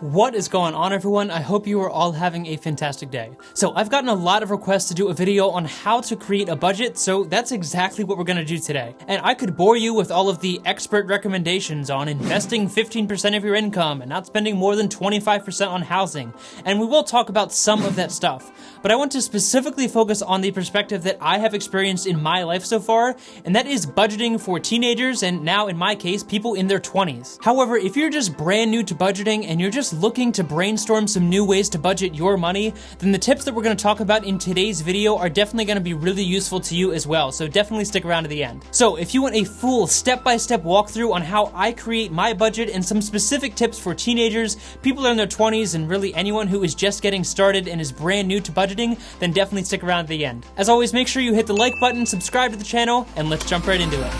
What is going on, everyone? I hope you are all having a fantastic day. So I've gotten a lot of requests to do a video on how to create a budget, so that's exactly what we're gonna do today. And I could bore you with all of the expert recommendations on investing 15% of your income and not spending more than 25% on housing. And we will talk about some of that stuff. But I want to specifically focus on the perspective that I have experienced in my life so far, and that is budgeting for teenagers and now, in my case, people in their 20s. However, if you're just brand new to budgeting and you're just looking to brainstorm some new ways to budget your money, then the tips that we're going to talk about in today's video are definitely going to be really useful to you as well, so definitely stick around to the end. So if you want a full step-by-step walkthrough on how I create my budget and some specific tips for teenagers, people in their 20s, and really anyone who is just getting started and is brand new to budgeting, then definitely stick around to the end. As always, make sure you hit the like button, subscribe to the channel, and let's jump right into it.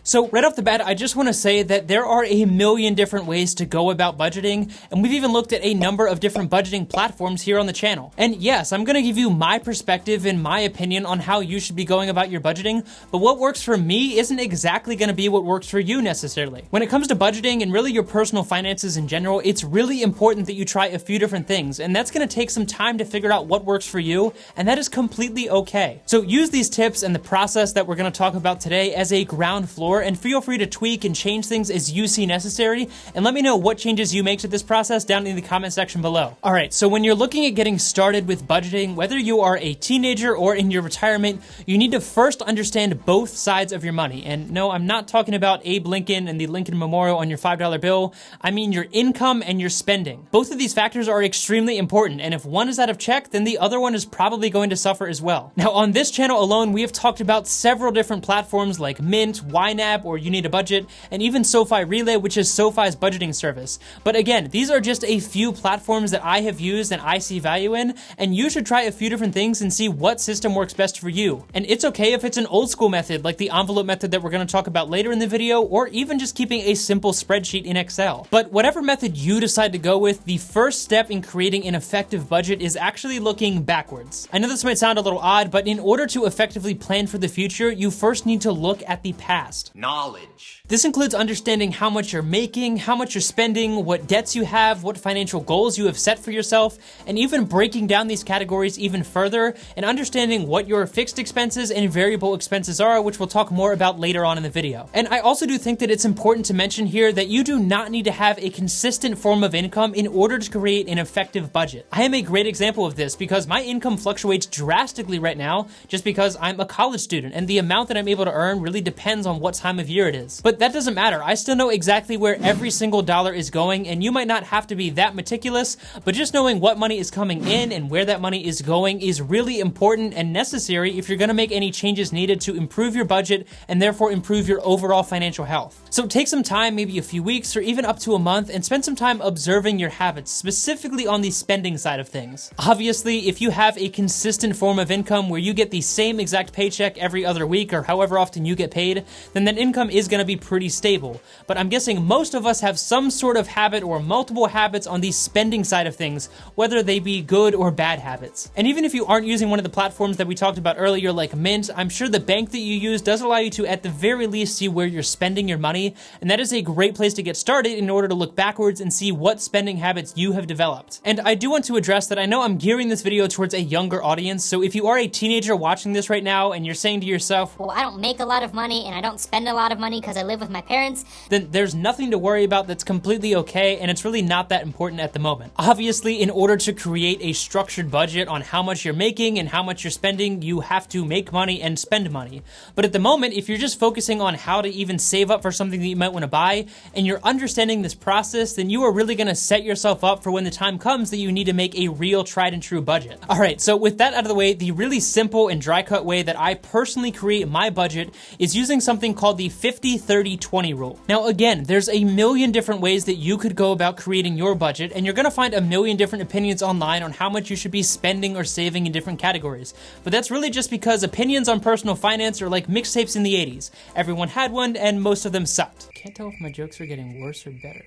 So right off the bat, I just want to say that there are a million different ways to go about budgeting, and we've even looked at a number of different budgeting platforms here on the channel. And yes, I'm going to give you my perspective and my opinion on how you should be going about your budgeting, but what works for me isn't exactly going to be what works for you necessarily. When it comes to budgeting and really your personal finances in general, it's really important that you try a few different things, and that's going to take some time to figure out what works for you, and that is completely okay. So use these tips and the process that we're going to talk about today as a ground floor, and feel free to tweak and change things as you see necessary, and let me know what changes you make to this process down in the comment section below. Alright, so when you're looking at getting started with budgeting, whether you are a teenager or in your retirement, you need to first understand both sides of your money. And no, I'm not talking about Abe Lincoln and the Lincoln Memorial on your $5 bill. I mean your income and your spending. Both of these factors are extremely important, and if one is out of check, then the other one is probably going to suffer as well. Now, on this channel alone, we have talked about several different platforms like Mint, YNAB, or You Need a Budget, and even SoFi Relay, which is SoFi's budgeting service. But again, these are just a few platforms that I have used and I see value in, and you should try a few different things and see what system works best for you. And it's okay if it's an old school method, like the envelope method that we're going to talk about later in the video, or even just keeping a simple spreadsheet in Excel. But whatever method you decide to go with, the first step in creating an effective budget is actually looking backwards. I know this might sound a little odd, but in order to effectively plan for the future, you first need to look at the past. Knowledge. This includes understanding how much you're making, how much you're spending, what debts you have, what financial goals you have set for yourself, and even breaking down these categories even further and understanding what your fixed expenses and variable expenses are, which we'll talk more about later on in the video. And I also do think that it's important to mention here that you do not need to have a consistent form of income in order to create an effective budget. I am a great example of this because my income fluctuates drastically right now just because I'm a college student, and the amount that I'm able to earn really depends on what time of year it is. But that doesn't matter. I still know exactly where every single dollar is going, and you might not have to be that meticulous, but just knowing what money is coming in and where that money is going is really important and necessary if you're going to make any changes needed to improve your budget and therefore improve your overall financial health. So take some time, maybe a few weeks or even up to a month, and spend some time observing your habits, specifically on the spending side of things. Obviously, if you have a consistent form of income where you get the same exact paycheck every other week or however often you get paid, then that income is going to be pretty stable. But I'm guessing most of us have some sort of habit or multiple habits on the spending side of things, whether they be good or bad habits. And even if you aren't using one of the platforms that we talked about earlier like Mint, I'm sure the bank that you use does allow you to at the very least see where you're spending your money, and that is a great place to get started in order to look backwards and see what spending habits you have developed. And I do want to address that I know I'm gearing this video towards a younger audience, so if you are a teenager watching this right now and you're saying to yourself, well, I don't make a lot of money and I don't spend a lot of money because I live with my parents, then there's nothing to worry about. That's completely okay, and it's really not that important at the moment. Obviously, in order to create a structured budget on how much you're making and how much you're spending, you have to make money and spend money. But at the moment, if you're just focusing on how to even save up for something that you might want to buy, and you're understanding this process, then you are really going to set yourself up for when the time comes that you need to make a real tried and true budget. Alright, so with that out of the way, the really simple and dry cut way that I personally create my budget is using something called the 50-30-20 rule. Now again, there's a million different ways that you could go about creating your budget, and you're gonna find a million different opinions online on how much you should be spending or saving in different categories. But that's really just because opinions on personal finance are like mixtapes in the 80s. Everyone had one, and most of them sucked. Can't tell if my jokes are getting worse or better.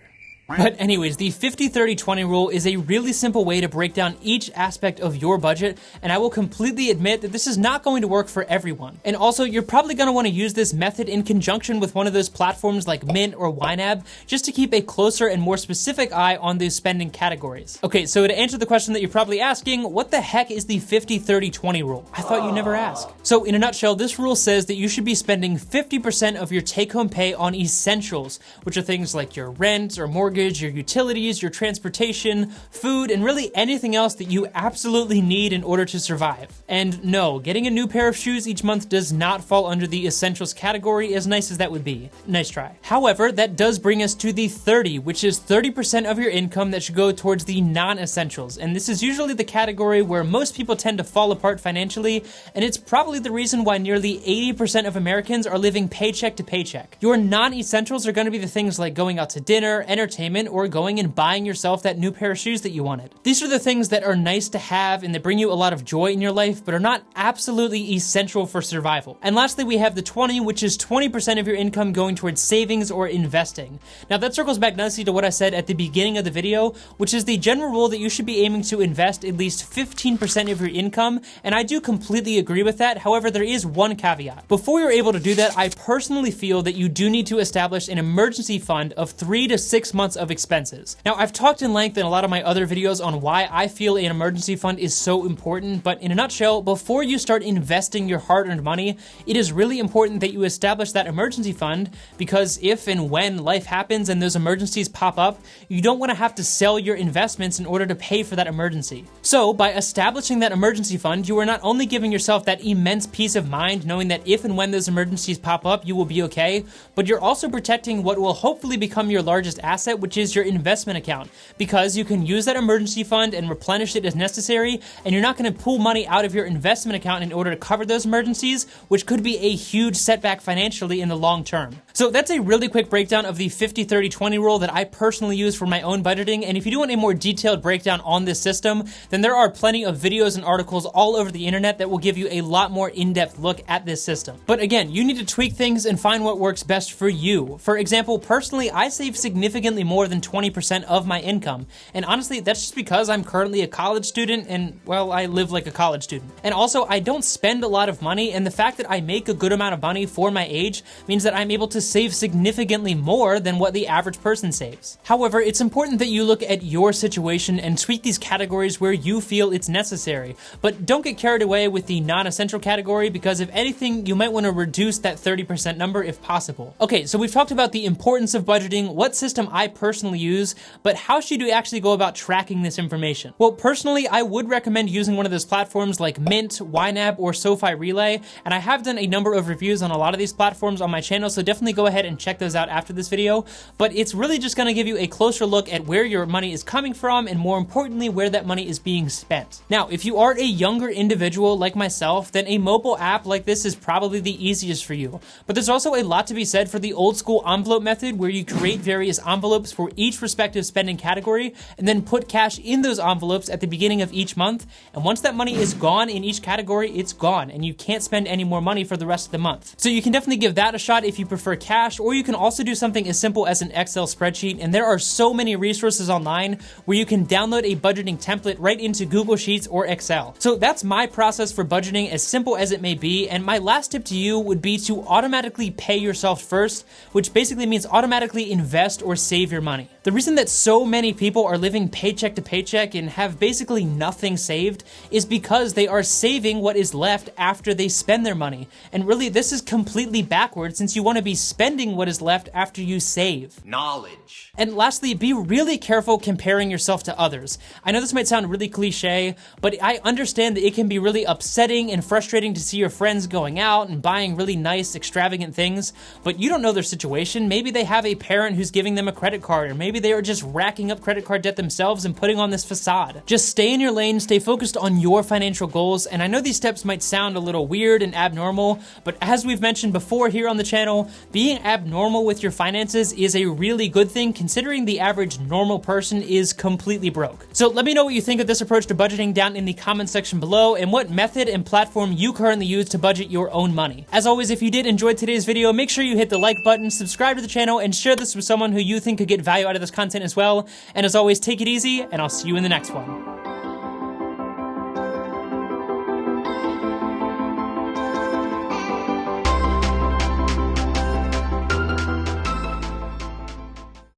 But anyways, the 50-30-20 rule is a really simple way to break down each aspect of your budget, and I will completely admit that this is not going to work for everyone. And also, you're probably going to want to use this method in conjunction with one of those platforms like Mint or YNAB, just to keep a closer and more specific eye on those spending categories. Okay, so to answer the question that you're probably asking, what the heck is the 50-30-20 rule? I thought you'd never ask. So in a nutshell, this rule says that you should be spending 50% of your take-home pay on essentials, which are things like your rent or mortgage, your utilities, your transportation, food, and really anything else that you absolutely need in order to survive. And no, getting a new pair of shoes each month does not fall under the essentials category, as nice as that would be. Nice try. However, that does bring us to the 30, which is 30% of your income that should go towards the non-essentials. And this is usually the category where most people tend to fall apart financially, and it's probably the reason why nearly 80% of Americans are living paycheck to paycheck. Your non-essentials are going to be the things like going out to dinner, entertainment, or going and buying yourself that new pair of shoes that you wanted. These are the things that are nice to have and that bring you a lot of joy in your life, but are not absolutely essential for survival. And lastly, we have the 20, which is 20% of your income going towards savings or investing. Now that circles back nicely to what I said at the beginning of the video, which is the general rule that you should be aiming to invest at least 15% of your income, and I do completely agree with that. However, there is one caveat. Before you're able to do that, I personally feel that you do need to establish an emergency fund of 3 to 6 months of expenses. Now, I've talked in length in a lot of my other videos on why I feel an emergency fund is so important, but in a nutshell, before you start investing your hard-earned money, it is really important that you establish that emergency fund, because if and when life happens and those emergencies pop up, you don't want to have to sell your investments in order to pay for that emergency. So, by establishing that emergency fund, you are not only giving yourself that immense peace of mind knowing that if and when those emergencies pop up, you will be okay, but you're also protecting what will hopefully become your largest asset, which is your investment account, because you can use that emergency fund and replenish it as necessary, and you're not going to pull money out of your investment account in order to cover those emergencies, which could be a huge setback financially in the long term. So that's a really quick breakdown of the 50-30-20 rule that I personally use for my own budgeting, and if you do want a more detailed breakdown on this system, then there are plenty of videos and articles all over the internet that will give you a lot more in-depth look at this system. But again, you need to tweak things and find what works best for you. For example, personally, I save significantly more than 20% of my income, and honestly, that's just because I'm currently a college student and, well, I live like a college student. And also, I don't spend a lot of money, and the fact that I make a good amount of money for my age means that I'm able to save significantly more than what the average person saves. However, it's important that you look at your situation and tweak these categories where you feel it's necessary, but don't get carried away with the non-essential category, because if anything, you might want to reduce that 30% number if possible. Okay, so we've talked about the importance of budgeting, what system I personally use, but how should you actually go about tracking this information? Well, personally, I would recommend using one of those platforms like Mint, YNAB, or SoFi Relay, and I have done a number of reviews on a lot of these platforms on my channel, so definitely go ahead and check those out after this video, but it's really just going to give you a closer look at where your money is coming from, and more importantly, where that money is being spent. Now, if you are a younger individual like myself, then a mobile app like this is probably the easiest for you, but there's also a lot to be said for the old school envelope method, where you create various envelopes for each respective spending category, and then put cash in those envelopes at the beginning of each month, and once that money is gone in each category, it's gone, and you can't spend any more money for the rest of the month. So you can definitely give that a shot if you prefer cash, or you can also do something as simple as an Excel spreadsheet, and there are so many resources online where you can download a budgeting template right into Google Sheets or Excel. So that's my process for budgeting, as simple as it may be, and my last tip to you would be to automatically pay yourself first, which basically means automatically invest or save your money. The reason that so many people are living paycheck to paycheck and have basically nothing saved is because they are saving what is left after they spend their money. And really, this is completely backwards, since you want to be spending what is left after you save. Knowledge. And lastly, be really careful comparing yourself to others. I know this might sound really cliche, but I understand that it can be really upsetting and frustrating to see your friends going out and buying really nice, extravagant things, but you don't know their situation. Maybe they have a parent who's giving them a credit card, or maybe they are just racking up credit card debt themselves and putting on this facade. Just stay in your lane, stay focused on your financial goals, and I know these steps might sound a little weird and abnormal, but as we've mentioned before here on the channel, being abnormal with your finances is a really good thing, considering the average normal person is completely broke. So let me know what you think of this approach to budgeting down in the comment section below, and what method and platform you currently use to budget your own money. As always, if you did enjoy today's video, make sure you hit the like button, subscribe to the channel, and share this with someone who you think could get get value out of this content as well. And as always, take it easy, and I'll see you in the next one.